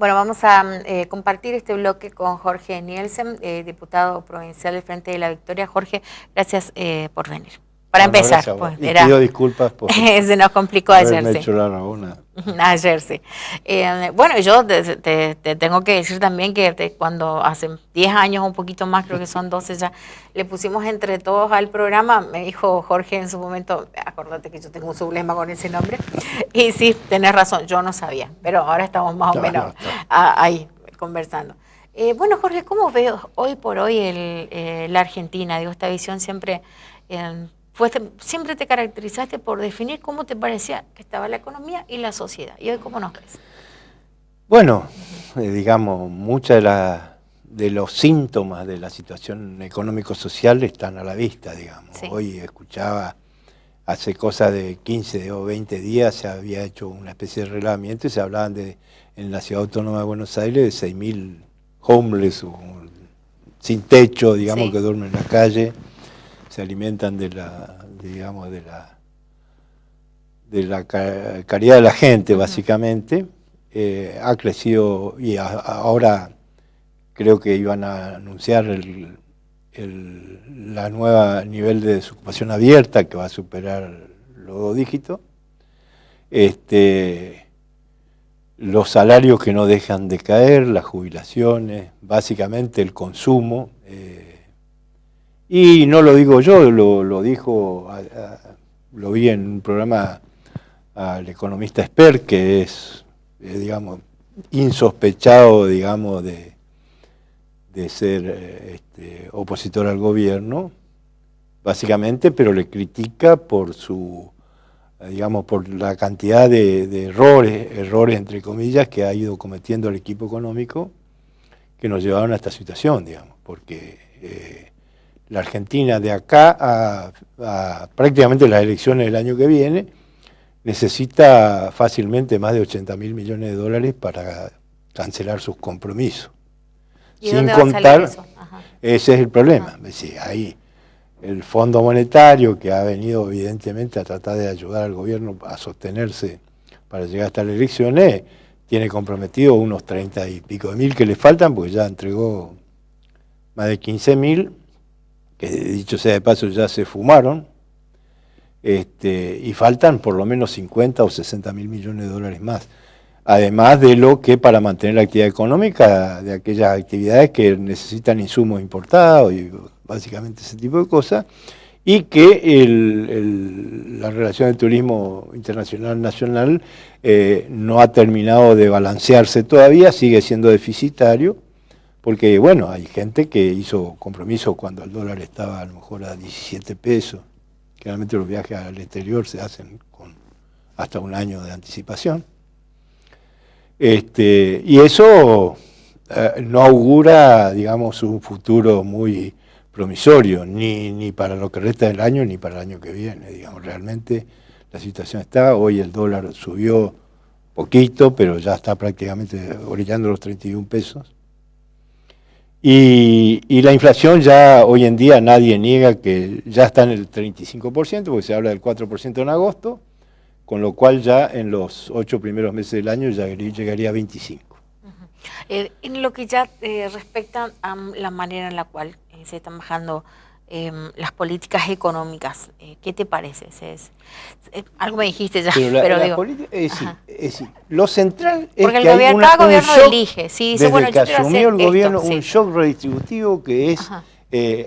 Bueno, vamos a compartir este bloque con Jorge Nielsen, diputado provincial del Frente de la Victoria. Jorge, gracias por venir. Para Bueno, empezar, gracias a vos. pues Y pido disculpas por se nos complicó haberme ayer, sí. hecho la laguna. Ayer, sí. Bueno, yo te tengo que decir también que cuando hace 10 años, un poquito más, creo que son 12 ya, le pusimos entre todos al programa, me dijo Jorge en su momento, acordate que yo tengo un problema con ese nombre, y sí, tenés razón, yo no sabía, pero ahora estamos más o menos ahí conversando. Bueno, Jorge, ¿cómo veo hoy por hoy la Argentina? Digo, esta visión siempre... siempre te caracterizaste por definir cómo te parecía que estaba la economía y la sociedad. ¿Y hoy cómo nos ves? Bueno, digamos, muchos de los síntomas de la situación económico-social están a la vista, digamos. Sí. Hoy escuchaba, hace cosa de 15 o 20 días se había hecho una especie de relevamiento y se hablaban en la Ciudad Autónoma de Buenos Aires de 6.000 homeless, sin techo, digamos, sí, que duermen en la calle. Se alimentan de la caridad de la gente, básicamente. Ha crecido y ahora creo que iban a anunciar la nueva nivel de desocupación abierta que va a superar los 2 dígitos. Los salarios que no dejan de caer, las jubilaciones, básicamente el consumo. Y no lo digo yo, lo dijo, lo vi en un programa al economista Esper, que es, digamos, insospechado, digamos, de ser opositor al gobierno, básicamente, pero le critica por digamos, por la cantidad de errores entre comillas, que ha ido cometiendo el equipo económico, que nos llevaron a esta situación, digamos, porque la Argentina de acá a prácticamente las elecciones del año que viene necesita fácilmente más de 80.000 millones de dólares para cancelar sus compromisos. ¿Y sin contar, eso? Ese es el problema. Es decir, ahí el Fondo Monetario, que ha venido evidentemente a tratar de ayudar al gobierno a sostenerse para llegar hasta las elecciones, tiene comprometido unos 30 y pico de mil que le faltan, porque ya entregó más de 15.000, que dicho sea de paso ya se fumaron, y faltan por lo menos 50 o 60.000 millones de dólares más. Además de lo que para mantener la actividad económica, de aquellas actividades que necesitan insumos importados y básicamente ese tipo de cosas, y que la relación del turismo internacional-nacional no ha terminado de balancearse todavía, sigue siendo deficitario, porque bueno, hay gente que hizo compromiso cuando el dólar estaba a lo mejor a 17 pesos, generalmente los viajes al exterior se hacen con hasta un año de anticipación. Y eso no augura, digamos, un futuro muy promisorio, ni para lo que resta del año, ni para el año que viene. Digamos, realmente la situación está, hoy el dólar subió poquito, pero ya está prácticamente orillando los 31 pesos. Y la inflación ya hoy en día nadie niega que ya está en el 35%, porque se habla del 4% en agosto, con lo cual ya en los 8 primeros meses del año ya llegaría a 25. En lo que ya respecta a la manera en la cual se están bajando las políticas económicas, ¿qué te parece? Algo me dijiste ya, pero digo... Lo central es porque que hay un gobierno shock, elige, sí, dice, desde bueno, que asumió el gobierno, esto, un shock redistributivo que es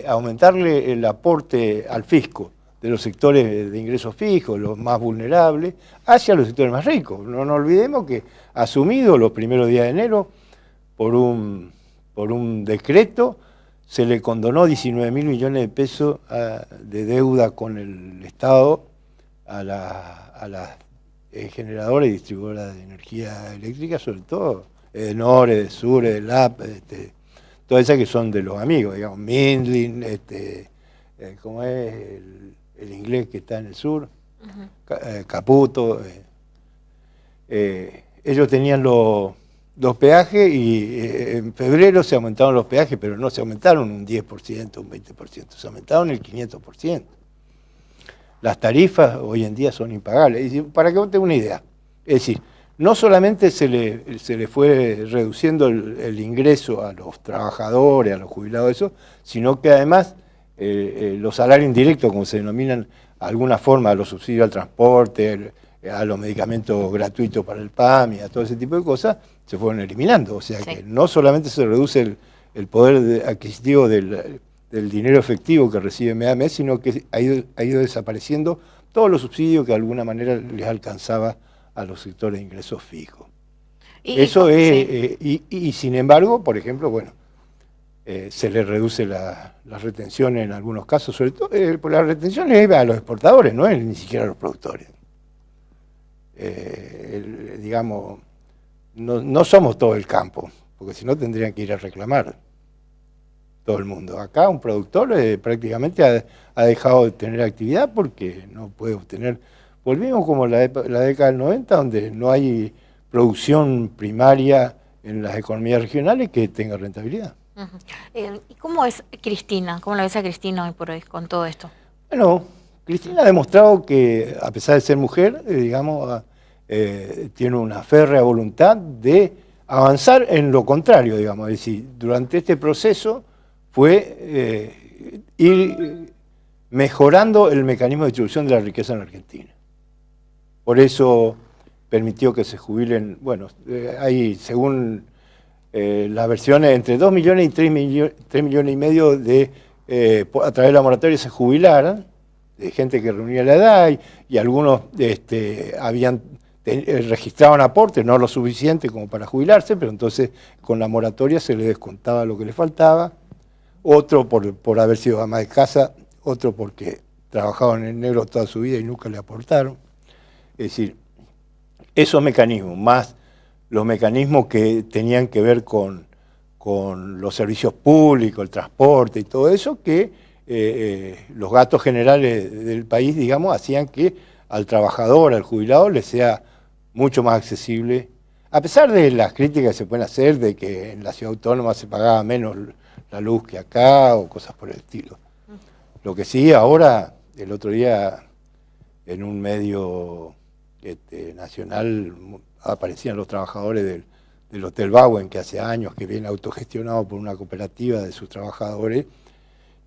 aumentarle el aporte al fisco de los sectores de ingresos fijos, los más vulnerables, hacia los sectores más ricos. No nos olvidemos que asumido los primeros días de enero, por un decreto, se le condonó 19.000 millones de pesos de deuda con el Estado a las generadoras y distribuidoras de energía eléctrica, sobre todo de Nore, de Sure, de LAP, todas esas que son de los amigos, digamos, Mindlin, ¿cómo es el inglés que está en el sur? Caputo. Ellos tenían los peajes y en febrero se aumentaron los peajes, pero no se aumentaron un 10%, un 20%, se aumentaron el 500%. Las tarifas hoy en día son impagables. Y para que vos tengas una idea, es decir, no solamente se le fue reduciendo el ingreso a los trabajadores, a los jubilados, eso, sino que además los salarios indirectos, como se denominan de alguna forma, a los subsidios al transporte, a los medicamentos gratuitos para el PAM y a todo ese tipo de cosas, se fueron eliminando. O sea que no solamente se reduce el poder adquisitivo del dinero efectivo que recibe mes a mes, sino que ha ido desapareciendo todos los subsidios que de alguna manera les alcanzaba a los sectores de ingresos fijos. Eso es, y sin embargo, por ejemplo, bueno, se le reduce la retención en algunos casos, sobre todo, por la retención es a los exportadores, no es ni siquiera a los productores. Digamos, no somos todo el campo, porque si no tendrían que ir a reclamar todo el mundo. Acá un productor prácticamente ha dejado de tener actividad porque no puede obtener. Volvimos como la década del 90, donde no hay producción primaria en las economías regionales que tenga rentabilidad. ¿Y cómo es Cristina? ¿Cómo la ves a Cristina hoy por hoy con todo esto? Bueno, Cristina ha demostrado que, a pesar de ser mujer, digamos, tiene una férrea voluntad de avanzar en lo contrario, digamos. Es decir, durante este proceso fue ir mejorando el mecanismo de distribución de la riqueza en la Argentina. Por eso permitió que se jubilen, bueno, hay según las versiones entre 2 millones y 3 millones y medio a través de la moratoria se jubilaran, de gente que reunía la edad y algunos registraban aportes, no lo suficiente como para jubilarse, pero entonces con la moratoria se les descontaba lo que les faltaba, otro por haber sido ama de casa, otro porque trabajaban en el negro toda su vida y nunca le aportaron. Es decir, esos mecanismos, más los mecanismos que tenían que ver con los servicios públicos, el transporte y todo eso, que los gastos generales del país, digamos, hacían que al trabajador, al jubilado, le sea mucho más accesible, a pesar de las críticas que se pueden hacer de que en la ciudad autónoma se pagaba menos la luz que acá o cosas por el estilo. Lo que sí, ahora, el otro día, en un medio nacional, aparecían los trabajadores del Hotel Bauen, que hace años que viene autogestionado por una cooperativa de sus trabajadores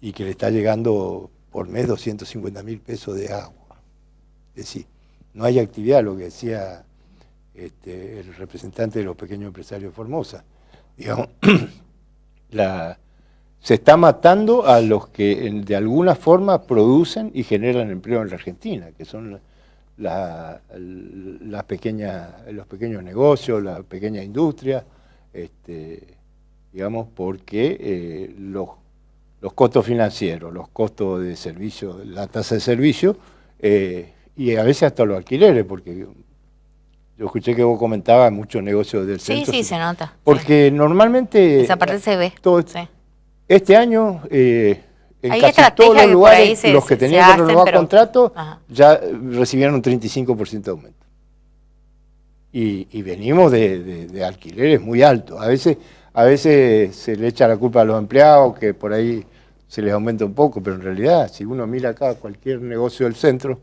y que le está llegando por mes 250.000 pesos de agua. Es decir, no hay actividad, lo que decía el representante de los pequeños empresarios de Formosa. Digamos, se está matando a los que de alguna forma producen y generan empleo en la Argentina, que son los pequeños negocios, la pequeña industria, digamos, porque los costos financieros, los costos de servicio, la tasa de servicio, y a veces hasta los alquileres, porque yo escuché que vos comentabas muchos negocios del centro. Sí, se nota. Porque normalmente... Esa parte se ve. Este año... en hay casi todos los lugares, los que tenían que renovar contrato, ya recibieron un 35% de aumento. Y venimos de alquileres muy altos. A veces se le echa la culpa a los empleados, que por ahí se les aumenta un poco, pero en realidad, si uno mira acá cualquier negocio del centro,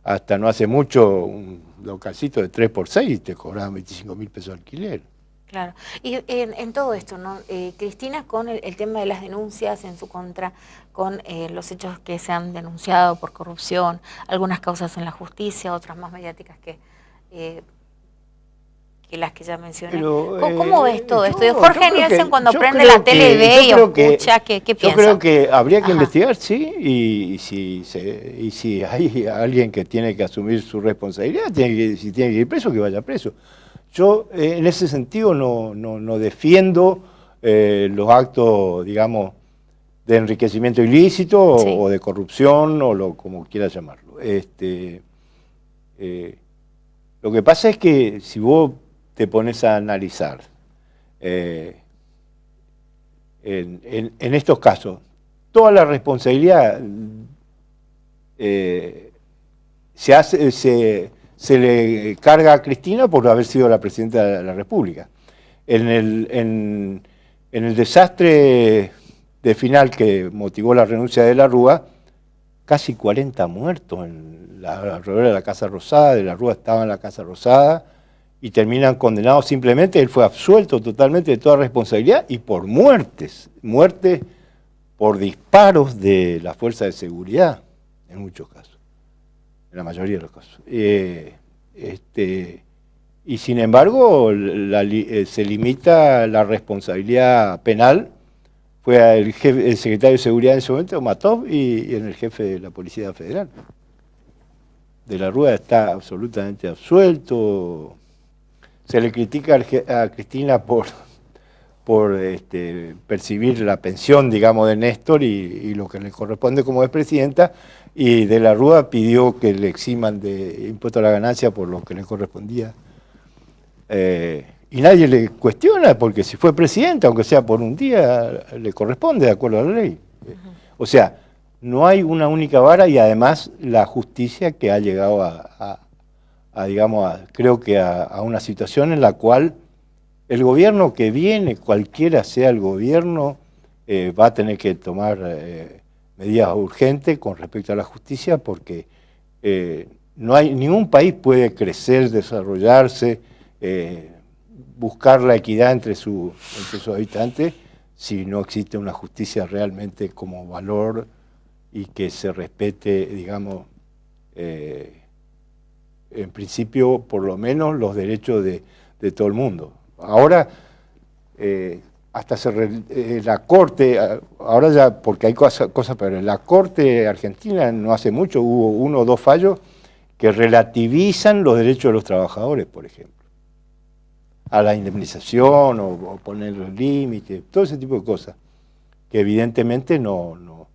hasta no hace mucho, un localcito de 3x6 te cobraban 25.000 pesos de alquiler. Claro. Y en todo esto, ¿no? Cristina, con el tema de las denuncias en su contra, con los hechos que se han denunciado por corrupción, algunas causas en la justicia, otras más mediáticas que las que ya mencioné. Pero, ¿Cómo ves todo esto? Jorge Nielsen, cuando prende la tele y ve y escucha, ¿qué piensa? Yo creo que habría que investigar, sí, y si hay alguien que tiene que asumir su responsabilidad, si tiene que ir preso, que vaya preso. Yo en ese sentido no defiendo los actos, digamos, de enriquecimiento ilícito sí, o de corrupción o como quieras llamarlo. Lo que pasa es que si vos te pones a analizar en estos casos, toda la responsabilidad se le carga a Cristina por haber sido la presidenta de la República. En el desastre de final que motivó la renuncia de la Rúa, casi 40 muertos alrededor de la Casa Rosada, de la Rúa estaba en la Casa Rosada, y terminan condenados simplemente. Él fue absuelto totalmente de toda responsabilidad y por muertes por disparos de la fuerza de seguridad, en muchos casos, en la mayoría de los casos. Y sin embargo, se limita la responsabilidad penal. Fue el secretario de Seguridad en ese momento, Matov, y el jefe de la Policía Federal. De la Rúa está absolutamente absuelto. Se le critica a Cristina por percibir la pensión, digamos, de Néstor y lo que le corresponde como expresidenta, y de la Rúa pidió que le eximan de impuesto a la ganancia por lo que le correspondía. Y nadie le cuestiona, porque si fue presidenta, aunque sea por un día, le corresponde de acuerdo a la ley. O sea, no hay una única vara, y además la justicia que ha llegado creo que a una situación en la cual el gobierno que viene, cualquiera sea el gobierno, va a tener que tomar medidas urgentes con respecto a la justicia, porque no hay, ningún país puede crecer, desarrollarse, buscar la equidad entre sus habitantes si no existe una justicia realmente como valor y que se respete, digamos, en principio, por lo menos, los derechos de todo el mundo. Ahora, hasta la Corte, ahora ya, porque hay cosas, pero en la Corte Argentina no hace mucho hubo 1 o 2 fallos que relativizan los derechos de los trabajadores, por ejemplo, a la indemnización o poner los límites, todo ese tipo de cosas, que evidentemente no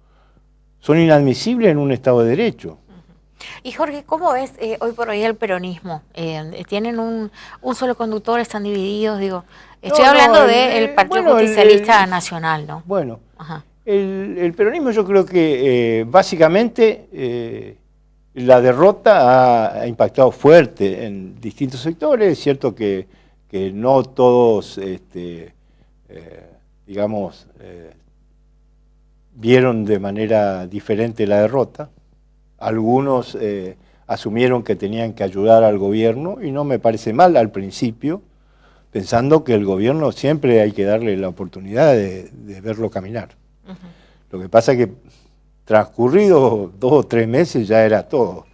son inadmisibles en un Estado de Derecho. Y Jorge, ¿cómo ves hoy por hoy el peronismo? ¿Tienen un solo conductor? ¿Están divididos? Digo, estoy hablando del Partido Justicialista Nacional, ¿no? Bueno, el peronismo, yo creo que básicamente la derrota ha impactado fuerte en distintos sectores. Es cierto que no todos, digamos, vieron de manera diferente la derrota. Algunos asumieron que tenían que ayudar al gobierno, y no me parece mal al principio, pensando que el gobierno siempre hay que darle la oportunidad de verlo caminar. Lo que pasa es que transcurridos 2 o 3 meses ya era todo.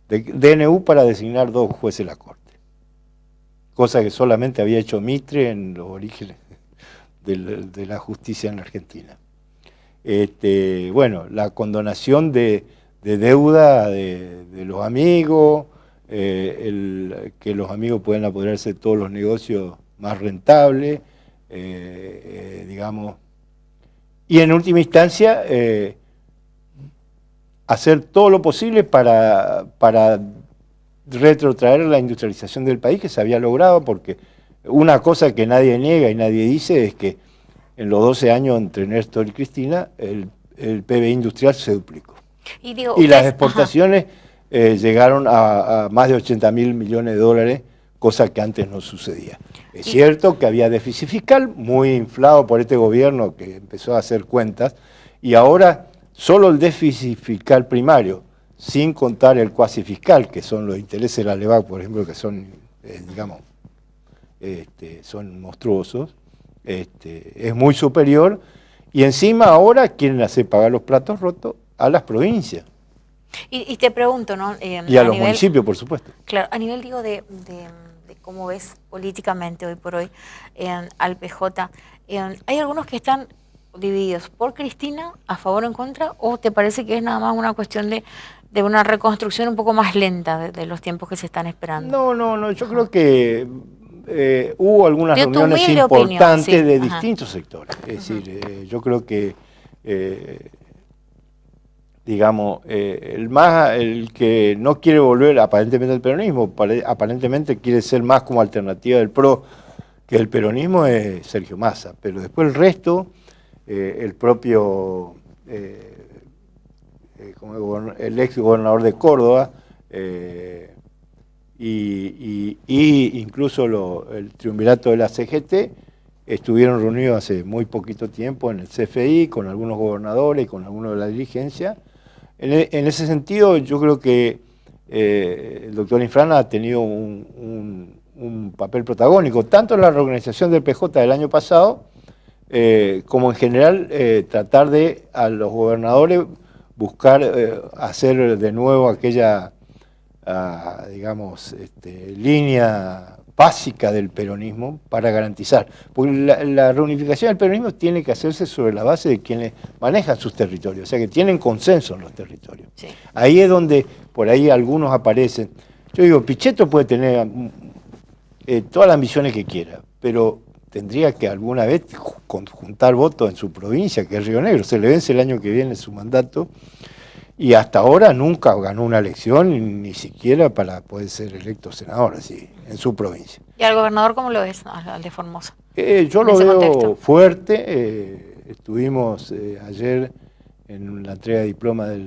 DNU para designar 2 jueces de la Corte. Cosa que solamente había hecho Mitre en los orígenes de la justicia en la Argentina. Bueno, la condonación de deuda de los amigos, que los amigos pueden apoderarse de todos los negocios más rentables, digamos, y en última instancia hacer todo lo posible para retrotraer la industrialización del país, que se había logrado, porque una cosa que nadie niega y nadie dice es que en los 12 años entre Néstor y Cristina el PBI industrial se duplicó. Y las exportaciones llegaron a más de 80.000 millones de dólares, cosa que antes no sucedía. Es cierto que había déficit fiscal muy inflado por este gobierno que empezó a hacer cuentas, y ahora solo el déficit fiscal primario, sin contar el cuasi fiscal, que son los intereses de la LEVAC, por ejemplo, que son, digamos, son monstruosos, es muy superior, y encima ahora quieren hacer pagar los platos rotos a las provincias. Y te pregunto, ¿no? Y a los municipios, por supuesto. Claro, a nivel, digo, de cómo ves políticamente hoy por hoy al PJ, ¿hay algunos que están divididos por Cristina, a favor o en contra, o te parece que es nada más una cuestión de una reconstrucción un poco más lenta de los tiempos que se están esperando? No, yo creo que hubo algunas reuniones importantes de distintos sectores. Es decir, yo creo que, digamos, el que no quiere volver aparentemente al peronismo, aparentemente quiere ser más como alternativa del PRO que el peronismo, es Sergio Massa. Pero después el resto, el propio, el ex gobernador de Córdoba, y incluso el triunvirato de la CGT, estuvieron reunidos hace muy poquito tiempo en el CFI con algunos gobernadores y con algunos de la dirigencia. En ese sentido, yo creo que el doctor Infran ha tenido un un papel protagónico, tanto en la reorganización del PJ del año pasado, como en general tratar de a los gobernadores buscar hacer de nuevo aquella, digamos, línea básica del peronismo para garantizar. Porque la reunificación del peronismo tiene que hacerse sobre la base de quienes manejan sus territorios, o sea que tienen consenso en los territorios. Sí. Ahí es donde por ahí algunos aparecen. Yo digo, Pichetto puede tener todas las ambiciones que quiera, pero tendría que alguna vez juntar votos en su provincia, que es Río Negro. Se le vence el año que viene su mandato y hasta ahora nunca ganó una elección, ni siquiera para poder ser electo senador, así, en su provincia. ¿Y al gobernador cómo lo ves, al de Formosa? Yo lo veo fuerte. Estuvimos ayer en la entrega de diploma de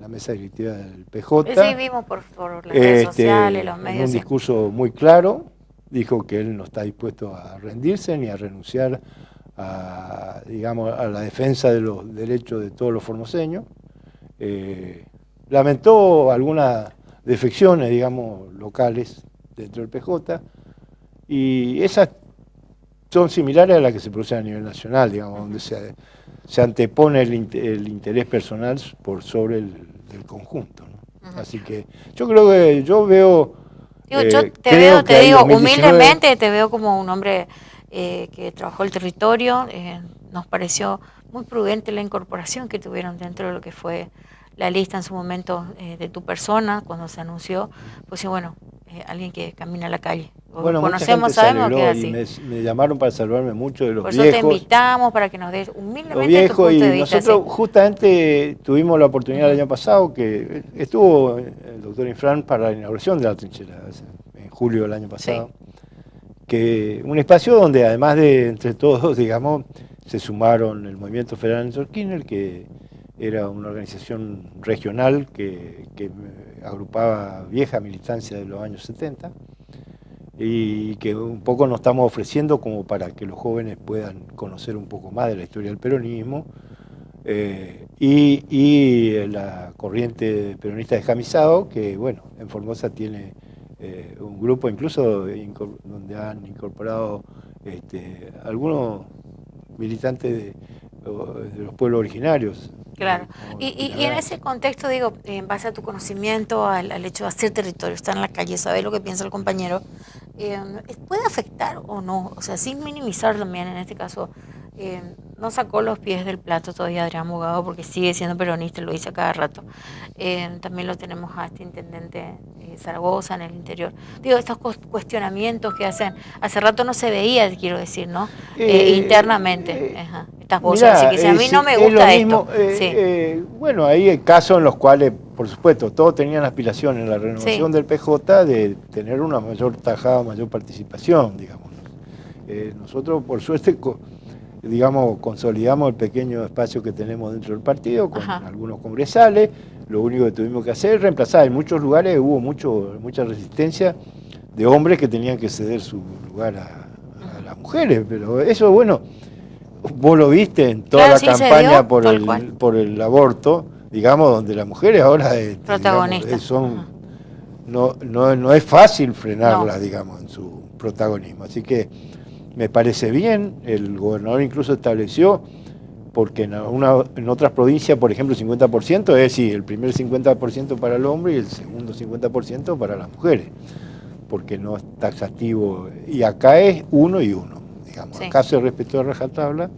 la mesa directiva del PJ. Sí, vimos por las redes sociales, los medios. En un discurso muy claro, dijo que él no está dispuesto a rendirse ni a renunciar digamos, a la defensa de los derechos de todos los formoseños. Lamentó algunas defecciones, digamos, locales dentro del PJ, y esas son similares a las que se producen a nivel nacional, digamos, donde se antepone el interés personal por sobre del conjunto, ¿no? Así que yo creo que yo veo... yo te digo, humildemente te veo como un hombre que trabajó el territorio. Nos pareció muy prudente la incorporación que tuvieron dentro de lo que fue la lista en su momento de tu persona, cuando se anunció. Pues sí, bueno, alguien que camina a la calle. Bueno, conocemos, sabemos que es así. Me llamaron para salvarme mucho de los viejos. Por eso te invitamos para que nos des humildemente los viejos, tu punto de vista. Nosotros justamente tuvimos la oportunidad el año pasado que estuvo el doctor Infran para la inauguración de la trinchera, en julio del año pasado. Sí. Que un espacio donde además de entre todos, digamos, se sumaron el Movimiento Federal Néstor Kirchner, que era una organización regional que agrupaba vieja militancia de los años 70, y que un poco nos estamos ofreciendo como para que los jóvenes puedan conocer un poco más de la historia del peronismo, y la corriente peronista descamisado, que bueno, en Formosa tiene un grupo incluso donde han incorporado algunos militantes de los pueblos originarios. Claro, y en ese contexto, digo, en base a tu conocimiento, al hecho de hacer territorio, estar en la calle, saber lo que piensa el compañero, ¿puede afectar o no? O sea, sin minimizar también, en este caso, no sacó los pies del plato todavía Adrián Bugado, porque sigue siendo peronista, lo dice a cada rato. También lo tenemos a este intendente Zaragoza en el interior. Digo, estos cuestionamientos que hacen, hace rato no se veía, quiero decir, ¿no? Internamente, estas voces. Mirá, así que si a mí no me gusta esto. Bueno, hay casos en los cuales, por supuesto, todos tenían aspiración en la renovación del PJ de tener una mayor tajada, mayor participación, digamos. Nosotros, por suerte, digamos, consolidamos el pequeño espacio que tenemos dentro del partido con algunos congresales. Lo único que tuvimos que hacer es reemplazar. En muchos lugares hubo mucha resistencia de hombres que tenían que ceder su lugar a las mujeres, pero eso, bueno, vos lo viste en toda la campaña por el aborto, digamos, donde las mujeres ahora protagonistas. No es fácil frenarlas, digamos, en su protagonismo. Así que me parece bien. El gobernador incluso estableció, porque en otras provincias, por ejemplo, el 50%, es decir, el primer 50% para el hombre y el segundo 50% para las mujeres, porque no es taxativo. Y acá es 1 y 1, digamos. Sí. Acá se respetó a rajatabla.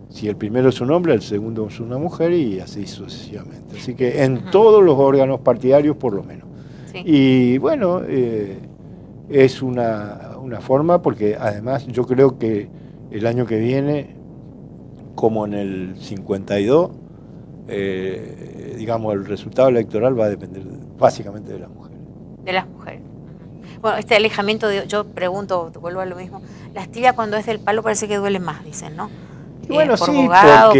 Si el primero es un hombre, el segundo es una mujer, y así sucesivamente. Así que en todos los órganos partidarios, por lo menos. Sí. Y bueno, es una forma, porque además yo creo que el año que viene, como en el 52, digamos, el resultado electoral va a depender básicamente de las mujeres. De las mujeres. Bueno, este alejamiento, yo pregunto, te vuelvo a lo mismo, la astilla cuando es del palo parece que duele más, dicen, ¿no? Bueno, por sí, Bugado,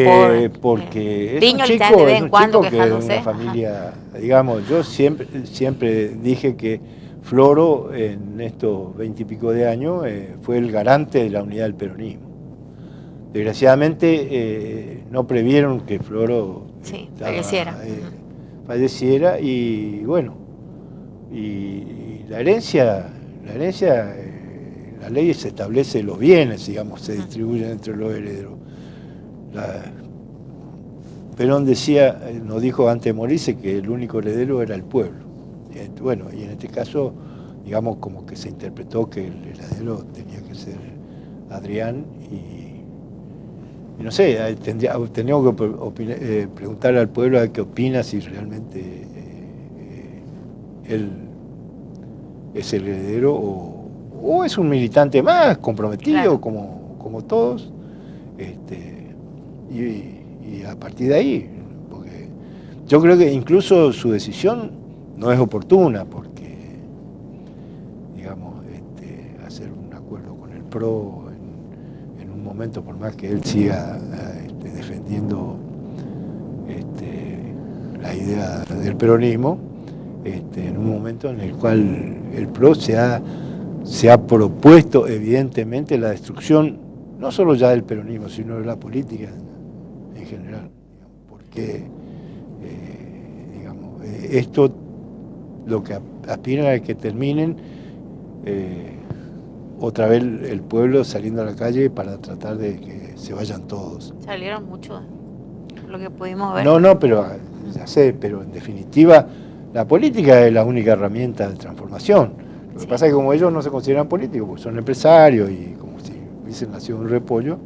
porque es Viño un chico, de en cuando que es de una familia, digamos, yo siempre dije que Floro en estos 20 y pico de años fue el garante de la unidad del peronismo. Desgraciadamente no previeron que Floro falleciera, y bueno, y la herencia La herencia, la ley se establece los bienes, digamos, se distribuyen entre los herederos. Perón decía, nos dijo antes de morirse, que el único heredero era el pueblo. Bueno, y en este caso, digamos, como que se interpretó que el heredero tenía que ser Adrián y no sé, tendríamos que preguntarle al pueblo a qué opina, si realmente él es el heredero o es un militante más comprometido, claro, como todos, y a partir de ahí, porque yo creo que incluso su decisión no es oportuna, porque, digamos, hacer un acuerdo con el PRO en un momento, por más que él siga defendiendo la idea del peronismo, en un momento en el cual el PRO se ha propuesto evidentemente la destrucción, no solo ya del peronismo, sino de la política en general, porque digamos, esto lo que aspiran a que terminen otra vez el pueblo saliendo a la calle para tratar de que se vayan todos. Salieron muchos, lo que pudimos ver. No, pero ya sé, pero en definitiva la política es la única herramienta de transformación. Lo que pasa es que como ellos no se consideran políticos, porque son empresarios y como si hubiesen nacido un repollo,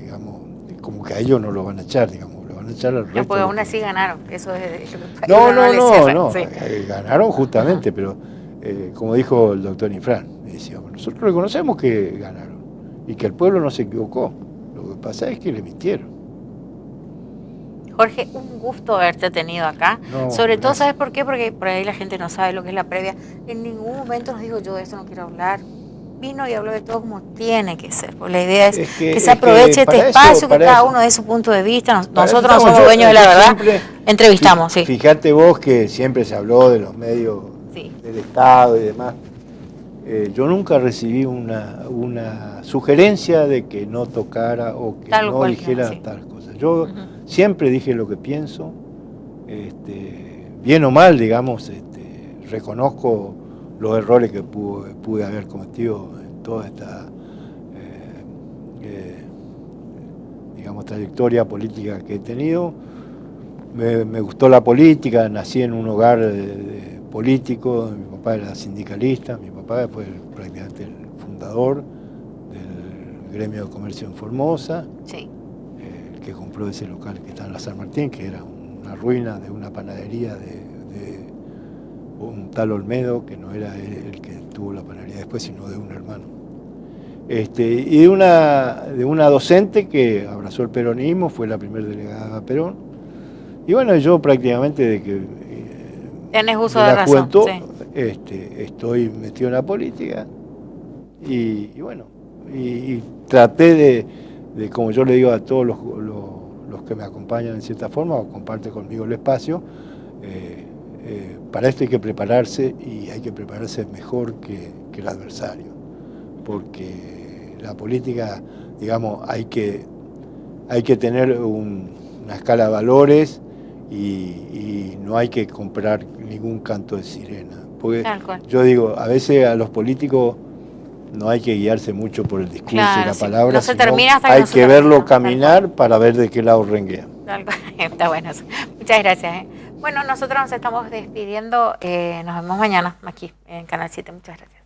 digamos, como que a ellos no lo van a echar, digamos, lo van a echar al resto. Porque aún así ganaron, eso es lo que No, sí. Ganaron justamente, pero como dijo el doctor Infran, decía, nosotros reconocemos que ganaron y que el pueblo no se equivocó, lo que pasa es que le mintieron. Jorge, un gusto haberte tenido acá. Sobre todo, ¿sabes por qué? Porque por ahí la gente no sabe lo que es la previa. En ningún momento nos dijo, yo de esto no quiero hablar. Vino y habló de todo como tiene que ser. Pues la idea es que se aproveche este espacio, que cada uno dé su punto de vista. Nosotros no somos dueños de la verdad. Entrevistamos, sí. Fíjate vos que siempre se habló de los medios del Estado y demás. Yo nunca recibí una sugerencia de que no tocara o que no dijera tal cosa. Yo siempre dije lo que pienso, bien o mal, digamos, reconozco los errores que pude haber cometido en toda esta digamos, trayectoria política que he tenido. Me gustó la política, nací en un hogar político, mi papá era sindicalista, mi papá fue prácticamente el fundador del gremio de comercio en Formosa, el que compró ese local que está en la San Martín, que era una ruina de una panadería de un tal Olmedo, que no era el que tuvo la panadería después, sino de un hermano. Y de una docente que abrazó el peronismo, fue la primera delegada a Perón. Y bueno, yo prácticamente de que tienes uso de razón, juventud, estoy metido en la política y bueno, y traté de, como yo le digo a todos los que me acompañan en cierta forma o comparten conmigo el espacio, para esto hay que prepararse y hay que prepararse mejor que el adversario, porque la política, digamos, hay que tener una escala de valores y no hay que comprar ningún canto de sirena. Porque yo digo, a veces a los políticos no hay que guiarse mucho por el discurso y la palabra, no se termina hasta hay que verlo caminar para ver de qué lado renguea. Está bueno eso. Muchas gracias. Bueno, nosotros nos estamos despidiendo. Nos vemos mañana aquí en Canal 7. Muchas gracias.